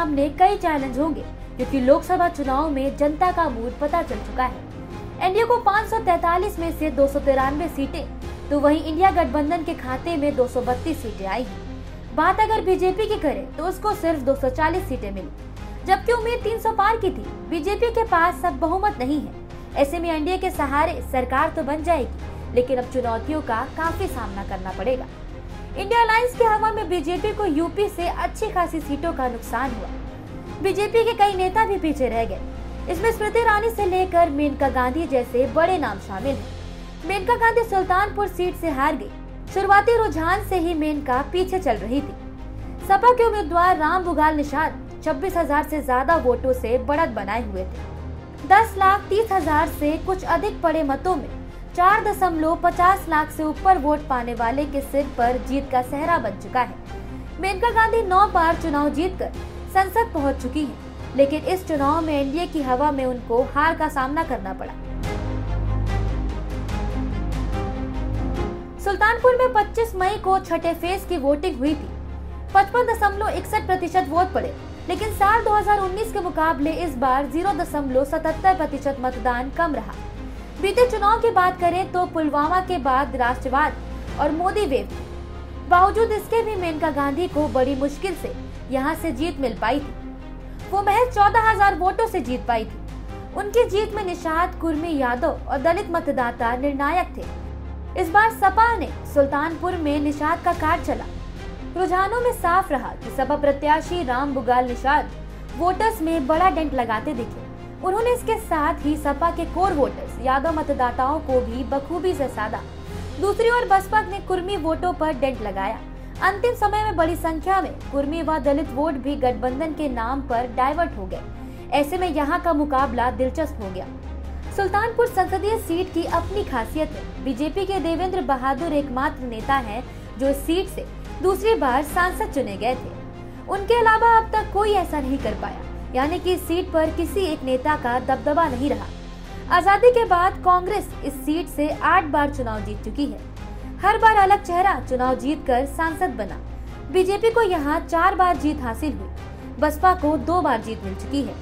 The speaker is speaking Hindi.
सामने कई चैलेंज होंगे, क्योंकि लोकसभा चुनाव में जनता का मूड पता चल चुका है। एनडीए को 543 में से 293 सीटें, तो वहीं इंडिया गठबंधन के खाते में 232 सीटें आई हैं। बात अगर बीजेपी की करें तो उसको सिर्फ 240 सीटें मिली, जबकि उम्मीद 300 पार की थी। बीजेपी के पास अब बहुमत नहीं है, ऐसे में एनडीए के सहारे सरकार तो बन जाएगी, लेकिन अब चुनौतियों का काफी सामना करना पड़ेगा। इंडिया अलायंस की हवा में बीजेपी को यूपी से अच्छी खासी सीटों का नुकसान हुआ। बीजेपी के कई नेता भी पीछे रह गए। इसमें स्मृति ईरानी से लेकर मेनका गांधी जैसे बड़े नाम शामिल हैं। मेनका गांधी सुल्तानपुर सीट से हार गई। शुरुआती रुझान से ही मेनका पीछे चल रही थी। सपा के उम्मीदवार रामबुगाल निषाद 26,000 से ज्यादा वोटों से बढ़त बनाए हुए थे। 10,30,000 से कुछ अधिक पड़े मतों में 4.50 लाख से ऊपर वोट पाने वाले के सिर पर जीत का सेहरा बन चुका है। मेनका गांधी 9 बार चुनाव जीतकर संसद पहुंच चुकी है, लेकिन इस चुनाव में एनडीए की हवा में उनको हार का सामना करना पड़ा। सुल्तानपुर में 25 मई को छठे फेज की वोटिंग हुई थी। 55.61% वोट पड़े, लेकिन साल 2019 के मुकाबले इस बार 0.77% मतदान कम रहा। बीते चुनाव की बात करें तो पुलवामा के बाद राष्ट्रवाद और मोदी वेव थी। बावजूद इसके भी मेनका गांधी को बड़ी मुश्किल से यहां से जीत मिल पाई थी। वो महज 14,000 वोटों से जीत पाई थी। उनकी जीत में निषाद, कुर्मी, यादव और दलित मतदाता निर्णायक थे। इस बार सपा ने सुल्तानपुर में निषाद का कार्ड चला। रुझानों में साफ रहा कि सपा प्रत्याशी रामबुगाल निषाद वोटर्स में बड़ा डेंट लगाते दिखे। उन्होंने इसके साथ ही सपा के कोर वोटर्स यादव मतदाताओं को भी बखूबी से साधा। दूसरी ओर बसपा ने कुर्मी वोटों पर डेंट लगाया। अंतिम समय में बड़ी संख्या में कुर्मी व दलित वोट भी गठबंधन के नाम पर डाइवर्ट हो गए। ऐसे में यहाँ का मुकाबला दिलचस्प हो गया। सुल्तानपुर संसदीय सीट की अपनी खासियत है। बीजेपी के देवेंद्र बहादुर एकमात्र नेता हैं जो इस सीट से दूसरी बार सांसद चुने गए थे। उनके अलावा अब तक कोई ऐसा नहीं कर पाया, यानी कि इस सीट पर किसी एक नेता का दबदबा नहीं रहा। आजादी के बाद कांग्रेस इस सीट से 8 बार चुनाव जीत चुकी है। हर बार अलग चेहरा चुनाव जीतकर सांसद बना। बीजेपी को यहाँ 4 बार जीत हासिल हुई। बसपा को 2 बार जीत मिल चुकी है।